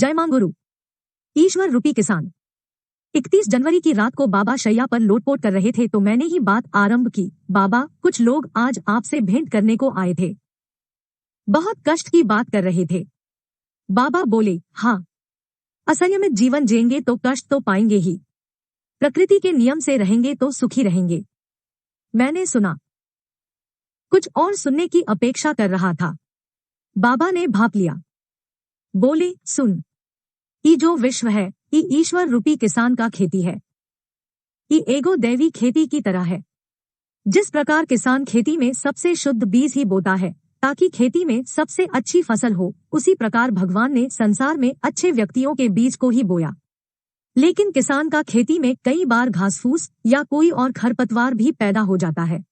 जय मां गुरु। ईश्वर रूपी किसान। 31 जनवरी की रात को बाबा शैया पर लोटपोट कर रहे थे तो मैंने ही बात आरंभ की, बाबा कुछ लोग आज आपसे भेंट करने को आए थे। बहुत कष्ट की बात कर रहे थे। बाबा बोले, हाँ, असंयमित जीवन जिएंगे तो कष्ट तो पाएंगे ही, प्रकृति के नियम से रहेंगे तो सुखी रहेंगे। मैंने सुना, कुछ और सुनने की अपेक्षा कर रहा था। बाबा ने भाप लिया, बोले, सुन, ये जो विश्व है ये ईश्वर रूपी किसान का खेती है। ये एगो दैवी खेती की तरह है। जिस प्रकार किसान खेती में सबसे शुद्ध बीज ही बोता है ताकि खेती में सबसे अच्छी फसल हो, उसी प्रकार भगवान ने संसार में अच्छे व्यक्तियों के बीज को ही बोया। लेकिन किसान का खेती में कई बार घासफूस या कोई और खरपतवार भी पैदा हो जाता है।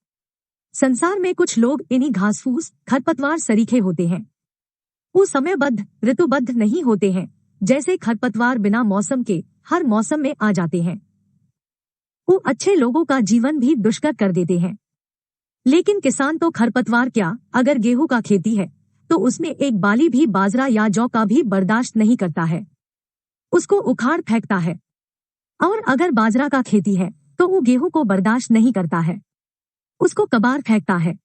संसार में कुछ लोग इन्हीं घासफूस खरपतवार सरीखे होते हैं। वो समयबद्ध ऋतुबद्ध नहीं होते हैं, जैसे खरपतवार बिना मौसम के हर मौसम में आ जाते हैं। वो अच्छे लोगों का जीवन भी दुष्कर कर देते हैं। लेकिन किसान तो खरपतवार क्या, अगर गेहूं का खेती है तो उसमें एक बाली भी बाजरा या जौ का भी बर्दाश्त नहीं करता है, उसको उखाड़ फेंकता है। और अगर बाजरा का खेती है तो वो गेहूं को बर्दाश्त नहीं करता है, उसको कबार फेंकता है।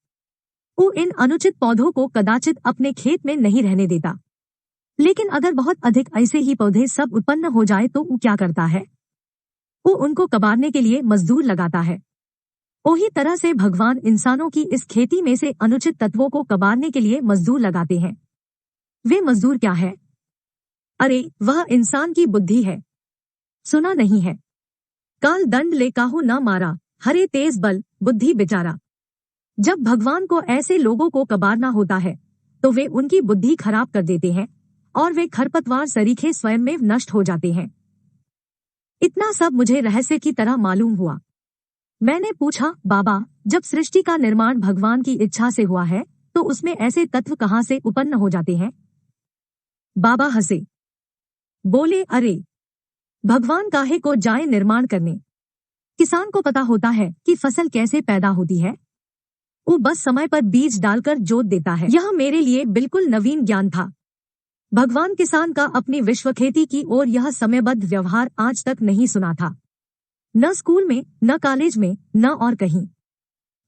वो इन अनुचित पौधों को कदाचित अपने खेत में नहीं रहने देता। लेकिन अगर बहुत अधिक ऐसे ही पौधे सब उत्पन्न हो जाए तो वो क्या करता है, वो उनको कबारने के लिए मजदूर लगाता है। उसी तरह से भगवान इंसानों की इस खेती में से अनुचित तत्वों को कबारने के लिए मजदूर लगाते हैं। वे मजदूर क्या है? अरे, वह इंसान की बुद्धि है। सुना नहीं है, काल दंड ले काहू न मारा, हरे तेज बल बुद्धि बेचारा। जब भगवान को ऐसे लोगों को कबारना होता है तो वे उनकी बुद्धि खराब कर देते हैं और वे खरपतवार सरीखे स्वयं में नष्ट हो जाते हैं। इतना सब मुझे रहस्य की तरह मालूम हुआ। मैंने पूछा, बाबा, जब सृष्टि का निर्माण भगवान की इच्छा से हुआ है तो उसमें ऐसे तत्व कहाँ से उत्पन्न हो जाते हैं? बाबा हंसे, बोले, अरे, भगवान काहे को जाए निर्माण करने। किसान को पता होता है कि फसल कैसे पैदा होती है। वो बस समय पर बीज डालकर जोत देता है। यह मेरे लिए बिल्कुल नवीन ज्ञान था। भगवान किसान का अपनी विश्व खेती की ओर यह समयबद्ध व्यवहार आज तक नहीं सुना था, न स्कूल में, न कॉलेज में, न और कहीं।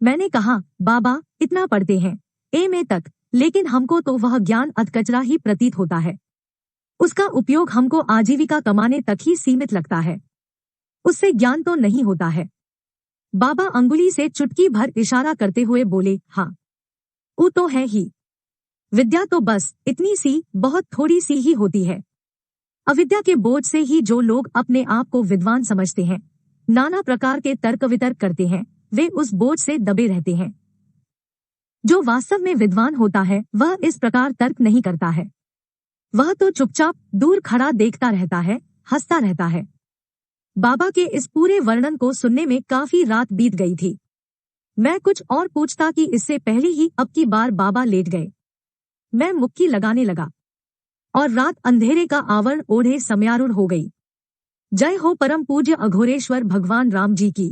मैंने कहा, बाबा, इतना पढ़ते हैं एमए तक, लेकिन हमको तो वह ज्ञान अधकचरा ही प्रतीत होता है। उसका उपयोग हमको आजीविका कमाने तक ही सीमित लगता है, उससे ज्ञान तो नहीं होता है। बाबा अंगुली से चुटकी भर इशारा करते हुए बोले, हाँ, वो तो है ही। विद्या तो बस इतनी सी, बहुत थोड़ी सी ही होती है। अविद्या के बोझ से ही जो लोग अपने आप को विद्वान समझते हैं, नाना प्रकार के तर्क वितर्क करते हैं, वे उस बोझ से दबे रहते हैं। जो वास्तव में विद्वान होता है वह इस प्रकार तर्क नहीं करता है। वह तो चुपचाप दूर खड़ा देखता रहता है, हंसता रहता है। बाबा के इस पूरे वर्णन को सुनने में काफी रात बीत गई थी। मैं कुछ और पूछता कि इससे पहले ही अब की बार बाबा लेट गए। मैं मुक्की लगाने लगा और रात अंधेरे का आवरण ओढ़े समयारूढ़ हो गई। जय हो परम पूज्य अघोरेश्वर भगवान राम जी की।